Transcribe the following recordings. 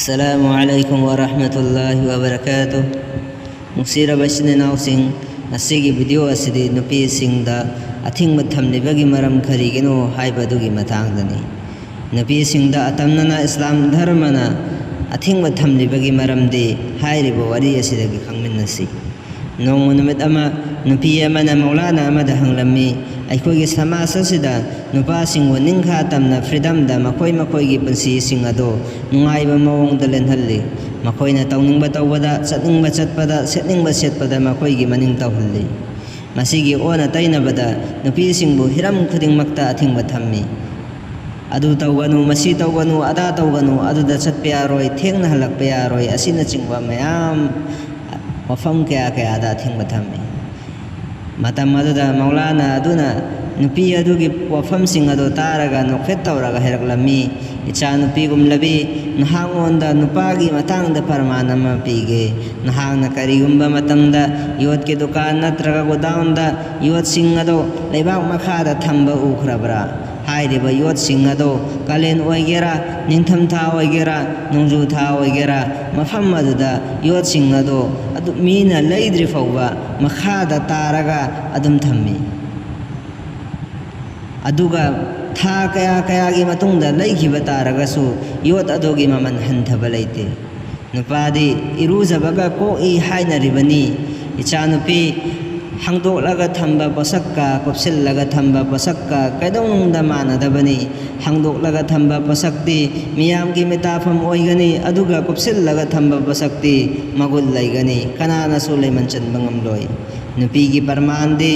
Assalamualaikum warahmatullahi wabarakatuh. Nungsira basina nausing asigi video asidi nupi singda athing matham libagi maram kharigino haibadugi matangdani. Nupi singda atamnana Islam dharmana athing matham libagi maramdi hairiba wari asidagi khangminnasi. Nong numit ama nupi amana maulana amada hanglammi ꯑꯩꯈꯣꯏꯒꯤ ꯁꯃꯥꯖ ꯑꯁꯤꯗ ꯅꯨꯄꯥꯁꯤꯡꯕꯨ ꯅꯤꯡꯈꯥ ꯇꯝꯅ ꯐ꯭ꯔꯤꯗꯝꯗ ꯃꯈꯣꯏꯒꯤ ꯄꯨꯟꯁꯤꯁꯤꯡ ꯑꯗꯨ ꯅꯨꯡꯉꯥꯏꯕ ꯃꯑꯣꯡꯗ ꯂꯦꯟꯍꯜꯂꯤ ꯃꯈꯣꯏꯅ ꯇꯧꯅꯤꯡꯕ ꯇꯧꯕꯗ ꯆꯠꯅꯤꯡꯕ ꯆꯠꯄꯗ ꯁꯦꯠꯅꯤꯡꯕ ꯁꯦꯠꯄꯗ ꯃꯈꯣꯏꯒꯤ ꯃꯅꯤꯡ ꯇꯧꯍꯜꯂꯤ ꯃꯁꯤꯒꯤ ꯑꯣꯟꯅ ꯇꯩꯅꯕꯗ ꯅꯨꯄꯤꯁꯤꯡꯕꯨ ꯍꯤꯔꯝ ꯈꯨꯗꯤꯡꯃꯛꯇ ꯑꯊꯤꯡꯕ ꯊꯝꯃꯤ ꯑꯗꯨ ꯇꯧꯒꯅꯨ ꯃꯁꯤ ꯇꯧꯒꯅꯨ ꯑꯗꯥ ꯇꯧꯒꯅꯨ ꯑꯗꯨꯗ ꯆꯠꯄ ꯌꯥꯔꯣꯏ ꯊꯦꯡꯅ ꯍꯜꯂꯛꯄ ꯌꯥꯔꯣꯏ ꯑꯁꯤꯅꯆꯤꯡꯕ ꯃꯌꯥꯝ ꯋꯥꯐꯝ ꯀꯌꯥꯗ ꯑꯊꯤꯡꯕ ꯊꯝꯃꯤ Matam aduda maulana aduna nupi adugi wafamsing adu taraga nokhet tawraga heraklami icha nupi gumlabi nahangonda nupagi matangda paramanama pige nahangna karigumba matamda yot ke dukan natraga godaunda yot sing adu leibak makhada thamba ukhrabra hairiba yot sing adu kalen oigera ningtham tha oigera nungju tha oigera mafam aduda yot sing adu mina leidri fawba makhada taraga adum thammi aduga tha kaya gi matungda leikhiba taragasu yot adogi maman hanthaba leite nupadi irujabaga ko I haina ribani icha nupi hangdoklaga thamba posakka kopsillaga thamba posakka kaidongda manadabani hangdoklaga thamba posakti miyamgi mitafam oigani aduga kopsillaga thamba posakti magul laigani kanana sulaiman chanbangam loi nupigi parmandi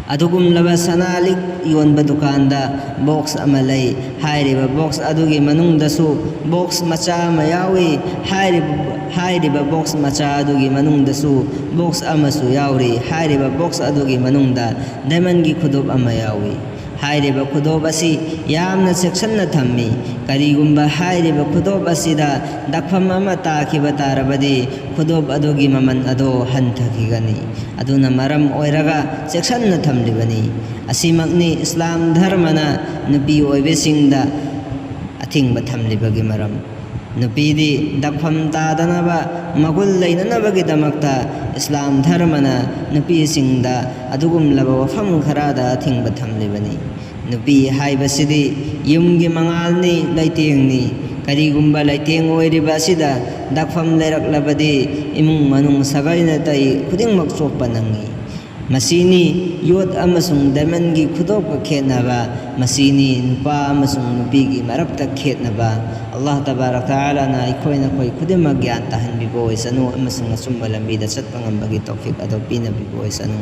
adugum laba sanalik yonba dukanda box amalai hairiba box adugi manungdasu box macha mayawi hairiba box macha adugi manungdasu box amasu yauri hairiba box adugi manungda diamond gi khudub amayawi hairiba khudub asi yamna section na thammi karigumba hairiba khudub asida dakpham ama takhiba tarabadi khudub adugi maman ado hanthakigani aduna maram oiraga section na thamlibani asimakni Islam dharmana nupi oibesingda athingba thamlibagi maram nupidi dakpham tadanaba magul leinanabagi damakta Islam dharmana nupi singda adugum laba wafam kharada athingba thamlibani nupi haibasidi yumgi mangalni laitengni karigumba laiteng oiriba sida dakpham leiraklabadi imung manung sagaina tai khudingmak chokpa nangi masini yot amasung diamond gi khudok khenaba masini nupa amasung nupi gi marapta khetnaba Allah tabarak taala na ikoina koi khudimag gyan tahan biboy sanu amasung asumba lambida satpangambagi tawfik ado pinabiboy sanu